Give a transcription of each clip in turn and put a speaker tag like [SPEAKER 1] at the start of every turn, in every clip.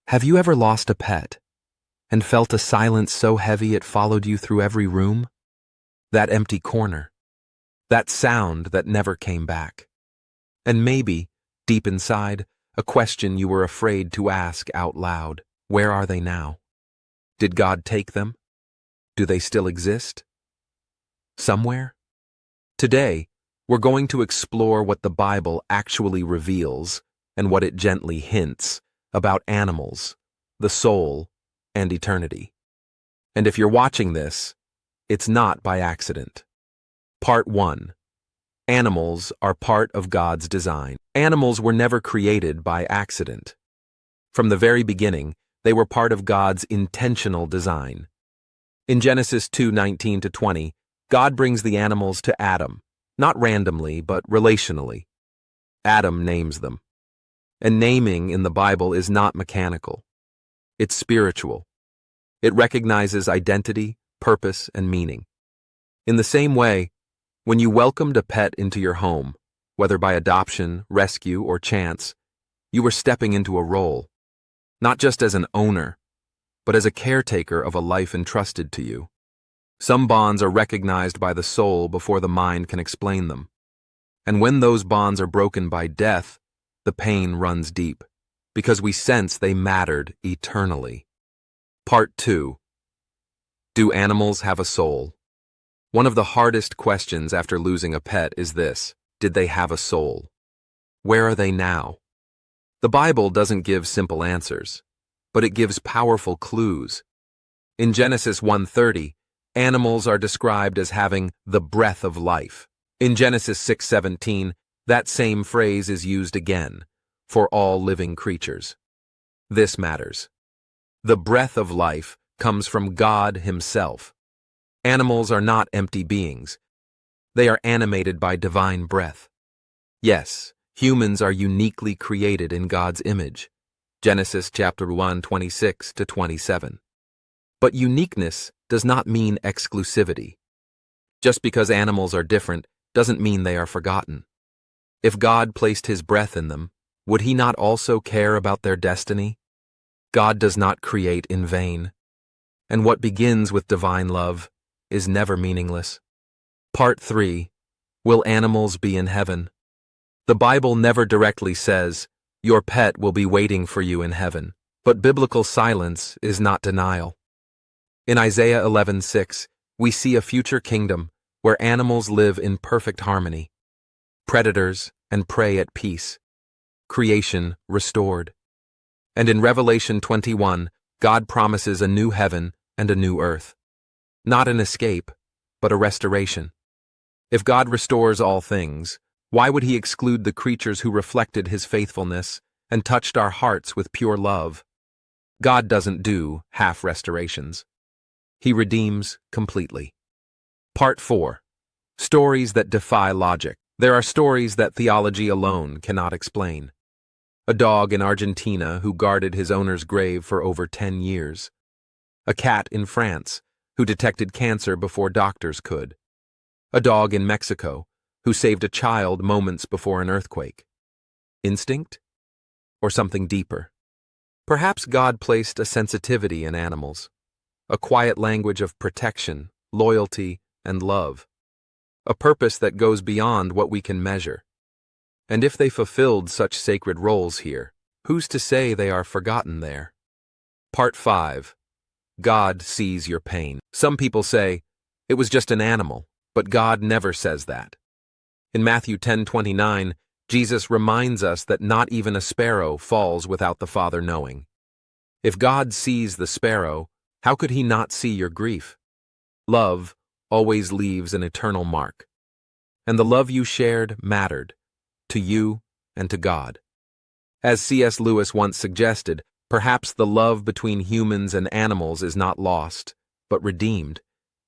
[SPEAKER 1] Have you ever lost a pet and felt a silence so heavy it followed you through every room? That empty corner, that sound that never came back. And maybe, deep inside, a question you were afraid to ask out loud. Where are they now? Did God take them? Do they still exist? Somewhere? Today, we're going to explore what the Bible actually reveals and what it gently hints about animals, the soul, and eternity. And if you're watching this, it's not by accident. Part 1. Animals are part of God's design. Animals were never created by accident. From the very beginning, they were part of God's intentional design. In Genesis 2:19-20, God brings the animals to Adam, not randomly, but relationally. Adam names them. And naming in the Bible is not mechanical. It's spiritual. It recognizes identity, purpose, and meaning. In the same way, when you welcomed a pet into your home, whether by adoption, rescue, or chance, you were stepping into a role, not just as an owner, but as a caretaker of a life entrusted to you. Some bonds are recognized by the soul before the mind can explain them. And when those bonds are broken by death, the pain runs deep, because we sense they mattered eternally. Part 2. Do animals have a soul? One of the hardest questions after losing a pet is this: did they have a soul? Where are they now? The Bible doesn't give simple answers, but it gives powerful clues. In Genesis 1:30, animals are described as having the breath of life. In Genesis 6:17, that same phrase is used again, for all living creatures. This matters. The breath of life comes from God Himself. Animals are not empty beings. They are animated by divine breath. Yes, humans are uniquely created in God's image. Genesis chapter 1:26-27. But uniqueness does not mean exclusivity. Just because animals are different doesn't mean they are forgotten. If God placed His breath in them, would He not also care about their destiny? God does not create in vain. And what begins with divine love is never meaningless. Part 3. Will animals be in heaven? The Bible never directly says, your pet will be waiting for you in heaven, but biblical silence is not denial. In Isaiah 11:6, we see a future kingdom where animals live in perfect harmony, predators and prey at peace, creation restored. And in Revelation 21, God promises a new heaven and a new earth. Not an escape, but a restoration. If God restores all things, why would He exclude the creatures who reflected His faithfulness and touched our hearts with pure love? God doesn't do half restorations. He redeems completely. Part 4. Stories that defy logic. There are stories that theology alone cannot explain. A dog in Argentina who guarded his owner's grave for over 10 years. A cat in France who detected cancer before doctors could. A dog in Mexico who saved a child moments before an earthquake. Instinct? Or something deeper? Perhaps God placed a sensitivity in animals, a quiet language of protection, loyalty, and love, a purpose that goes beyond what we can measure. And if they fulfilled such sacred roles here, who's to say they are forgotten there? Part 5. God sees your pain. Some people say, it was just an animal, but God never says that. In Matthew 10:29, Jesus reminds us that not even a sparrow falls without the Father knowing. If God sees the sparrow, how could He not see your grief? Love always leaves an eternal mark. And the love you shared mattered, to you and to God. As C.S. Lewis once suggested, perhaps the love between humans and animals is not lost, but redeemed,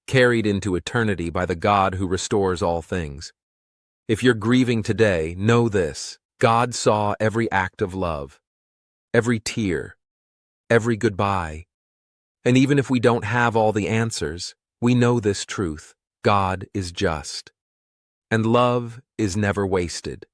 [SPEAKER 1] carried into eternity by the God who restores all things. If you're grieving today, know this: God saw every act of love, every tear, every goodbye. And even if we don't have all the answers, we know this truth: God is just. And love is never wasted.